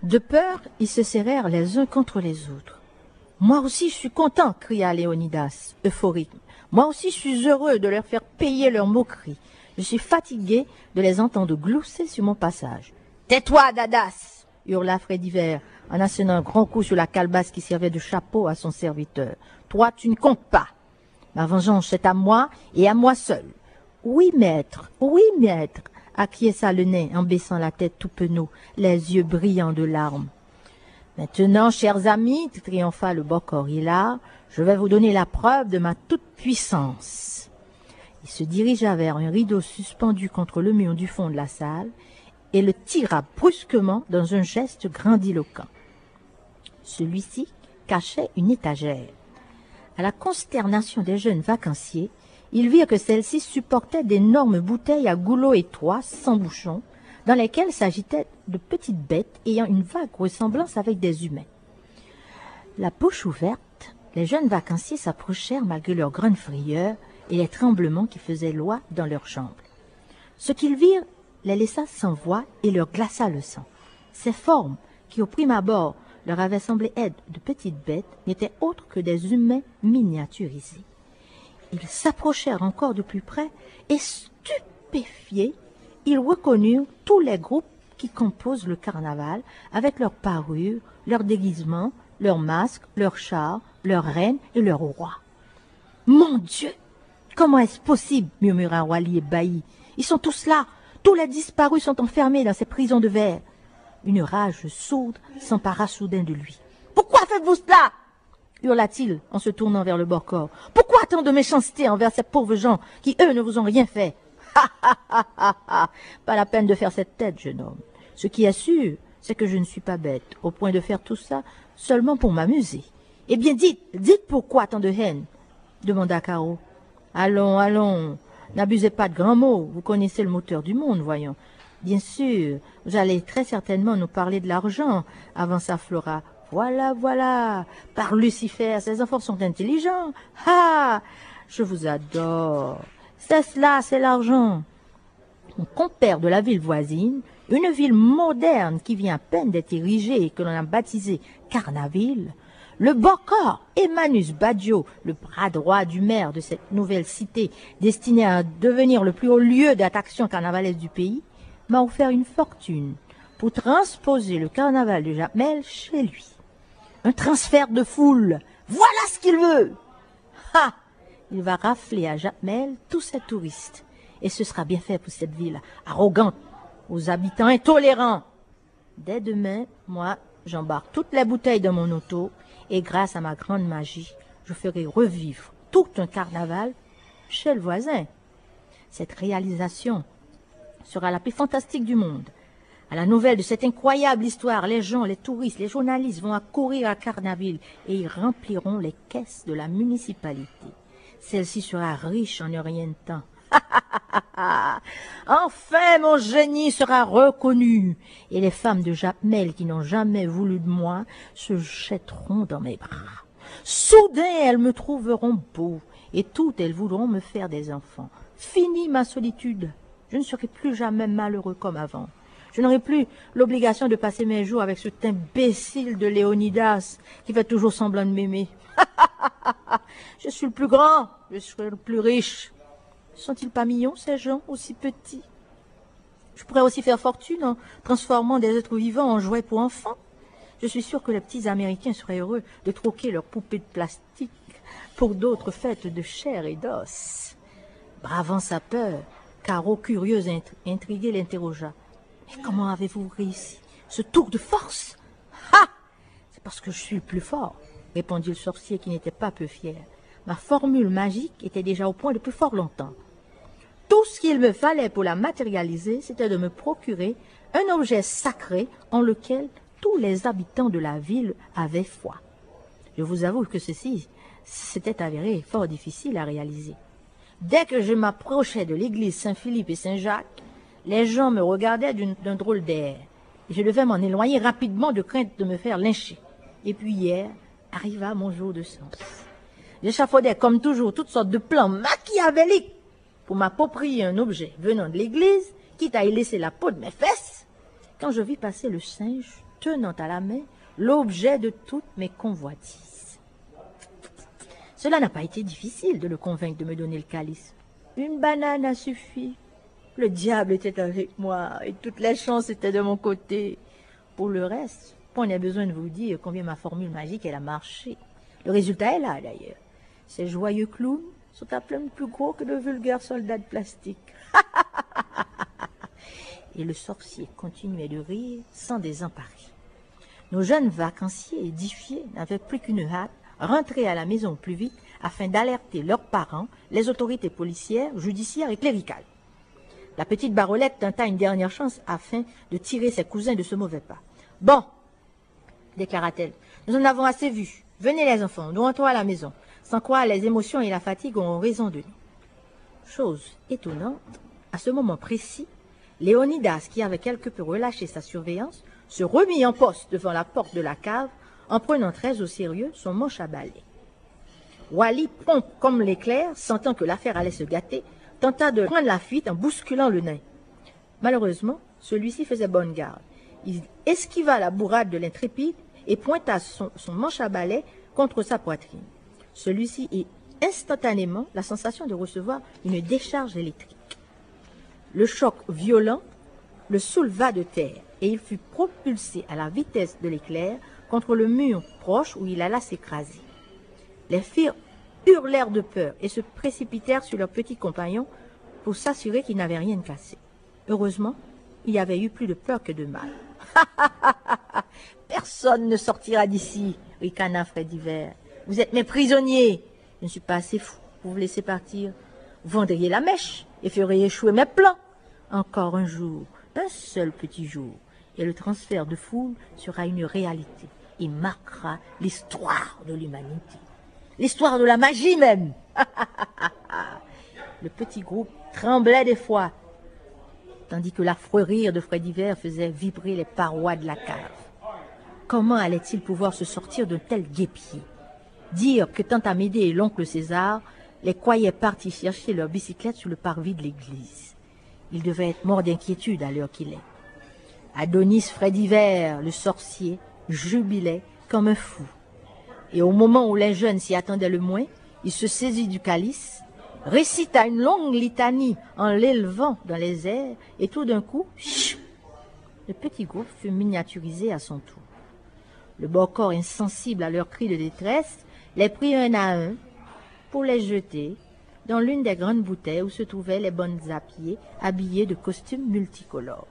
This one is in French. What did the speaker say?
De peur, ils se serrèrent les uns contre les autres. « Moi aussi, je suis content !» cria Léonidas, euphorique. « Moi aussi, je suis heureux de leur faire payer leurs moqueries. Je suis fatigué de les entendre glousser sur mon passage. »« Tais-toi, Dadas !» hurla Frédivert, en assénant un grand coup sur la calebasse qui servait de chapeau à son serviteur. « Toi, tu ne comptes pas. Ma vengeance est à moi et à moi seul. »« Oui, maître, acquiesça le nain en baissant la tête tout penaud, les yeux brillants de larmes. « Maintenant, chers amis, triompha le Bokor-Hilar, je vais vous donner la preuve de ma toute-puissance. » Il se dirigea vers un rideau suspendu contre le mur du fond de la salle et le tira brusquement dans un geste grandiloquent. Celui-ci cachait une étagère. À la consternation des jeunes vacanciers, ils virent que celle-ci supportait d'énormes bouteilles à goulot étroit, sans bouchon, dans lesquelles s'agitaient de petites bêtes ayant une vague ressemblance avec des humains. La bouche ouverte, les jeunes vacanciers s'approchèrent malgré leur grande frayeur et les tremblements qui faisaient loi dans leurs jambes. Ce qu'ils virent les laissa sans voix et leur glaça le sang. Ces formes, qui au prime abord leur avaient semblé être de petites bêtes, n'étaient autres que des humains miniaturisés. Ils s'approchèrent encore de plus près et, stupéfiés, ils reconnurent tous les groupes qui composent le carnaval avec leurs parures, leurs déguisements, leurs masques, leurs chars, leurs reines et leurs rois. « Mon Dieu! Comment est-ce possible ?» murmura Wally ébahi. « Ils sont tous là! Tous les disparus sont enfermés dans ces prisons de verre. » Une rage sourde s'empara soudain de lui. « Pourquoi faites-vous cela ?» hurla-t-il en se tournant vers le Bokor. « Pourquoi tant de méchanceté envers ces pauvres gens qui, eux, ne vous ont rien fait ?» Pas la peine de faire cette tête, jeune homme. Ce qui est sûr, c'est que je ne suis pas bête, au point de faire tout ça seulement pour m'amuser. Eh bien, dites pourquoi tant de haine, demanda Caro. Allons, n'abusez pas de grands mots, vous connaissez le moteur du monde, voyons. Bien sûr, vous allez très certainement nous parler de l'argent, avança Flora. Voilà, par Lucifer, ces enfants sont intelligents. Ah, je vous adore. C'est cela, c'est l'argent. Mon compère de la ville voisine, une ville moderne qui vient à peine d'être érigée et que l'on a baptisée Carnaville, le Bokor Emmanus Badio, le bras droit du maire de cette nouvelle cité destinée à devenir le plus haut lieu d'attraction carnavalesque du pays, m'a offert une fortune pour transposer le carnaval de Jacmel chez lui. Un transfert de foule, voilà ce qu'il veut. Ha! Il va rafler à Jacmel tous ces touristes. Et ce sera bien fait pour cette ville arrogante, aux habitants intolérants. Dès demain, moi, j'embarque toutes les bouteilles dans mon auto et grâce à ma grande magie, je ferai revivre tout un carnaval chez le voisin. Cette réalisation sera la plus fantastique du monde. À la nouvelle de cette incroyable histoire, les gens, les touristes, les journalistes vont accourir à Carnaville et ils rempliront les caisses de la municipalité. Celle-ci sera riche en un rien de temps. Enfin, mon génie sera reconnu et les femmes de Jacmel qui n'ont jamais voulu de moi se jetteront dans mes bras. Soudain, elles me trouveront beau et toutes elles voudront me faire des enfants. Fini ma solitude, je ne serai plus jamais malheureux comme avant. Je n'aurai plus l'obligation de passer mes jours avec cet imbécile de Léonidas qui fait toujours semblant de m'aimer. Je suis le plus grand, je serai le plus riche. Sont-ils pas mignons, ces gens, aussi petits? Je pourrais aussi faire fortune en transformant des êtres vivants en jouets pour enfants. Je suis sûr que les petits Américains seraient heureux de troquer leurs poupées de plastique pour d'autres fêtes de chair et d'os. Bravant sa peur, Caro, curieuse et intriguée, l'interrogea. « Mais comment avez-vous réussi ce tour de force ?»« Ah, c'est parce que je suis le plus fort, » répondit le sorcier qui n'était pas peu fier. Ma formule magique était déjà au point depuis fort longtemps. Tout ce qu'il me fallait pour la matérialiser, c'était de me procurer un objet sacré en lequel tous les habitants de la ville avaient foi. Je vous avoue que ceci s'était avéré fort difficile à réaliser. Dès que je m'approchais de l'église Saint-Philippe et Saint-Jacques, les gens me regardaient d'un drôle d'air, et je devais m'en éloigner rapidement de crainte de me faire lyncher. Et puis hier arriva mon jour de chance. J'échafaudais comme toujours toutes sortes de plans machiavéliques pour m'approprier un objet venant de l'église, quitte à y laisser la peau de mes fesses, quand je vis passer le singe tenant à la main l'objet de toutes mes convoitises. Cela n'a pas été difficile de le convaincre de me donner le calice. Une banane a suffi. Le diable était avec moi et toutes les chances étaient de mon côté. Pour le reste, on a besoin de vous dire combien ma formule magique elle a marché. Le résultat est là d'ailleurs. Ces joyeux clowns sont à plein plus gros que de vulgaires soldats de plastique. Et le sorcier continuait de rire sans désemparer. Nos jeunes vacanciers édifiés n'avaient plus qu'une hâte, rentrer à la maison plus vite afin d'alerter leurs parents, les autorités policières, judiciaires et cléricales. La petite Barolette tenta une dernière chance afin de tirer ses cousins de ce mauvais pas. « Bon, déclara-t-elle, nous en avons assez vu. Venez les enfants, nous rentrons à la maison, sans quoi les émotions et la fatigue auront raison de nous. » Chose étonnante, à ce moment précis, Léonidas, qui avait quelque peu relâché sa surveillance, se remit en poste devant la porte de la cave en prenant très au sérieux son manche à balai. Wally, prompt comme l'éclair, sentant que l'affaire allait se gâter, tenta de prendre la fuite en bousculant le nain. Malheureusement, celui-ci faisait bonne garde. Il esquiva la bourrade de l'intrépide et pointa son manche à balai contre sa poitrine. Celui-ci eut instantanément la sensation de recevoir une décharge électrique. Le choc violent le souleva de terre et il fut propulsé à la vitesse de l'éclair contre le mur proche où il alla s'écraser. Les filles hurlèrent de peur et se précipitèrent sur leurs petits compagnons pour s'assurer qu'ils n'avaient rien cassé. Heureusement, il y avait eu plus de peur que de mal. « Personne ne sortira d'ici, ricana Freddy Vert. Vous êtes mes prisonniers. Je ne suis pas assez fou pour vous laisser partir. Vous vendriez la mèche et feriez échouer mes plans. Encore un jour, un seul petit jour, et le transfert de foule sera une réalité et marquera l'histoire de l'humanité. L'histoire de la magie même. » Le petit groupe tremblait d'effroi, tandis que l'affreux rire de Freddy Vert faisait vibrer les parois de la cave. Comment allait-il pouvoir se sortir d'un tel guêpier? Dire que tante Amédée et l'oncle César les croyaient partis chercher leur bicyclette sur le parvis de l'église. Il devait être mort d'inquiétude à l'heure qu'il est. Adonis Freddy Vert, le sorcier, jubilait comme un fou. Et au moment où les jeunes s'y attendaient le moins, il se saisit du calice, récita une longue litanie en l'élevant dans les airs, et tout d'un coup, chut, le petit groupe fut miniaturisé à son tour. Le beau corps insensible à leurs cris de détresse les prit un à un pour les jeter dans l'une des grandes bouteilles où se trouvaient les bonnes à pied habillées de costumes multicolores.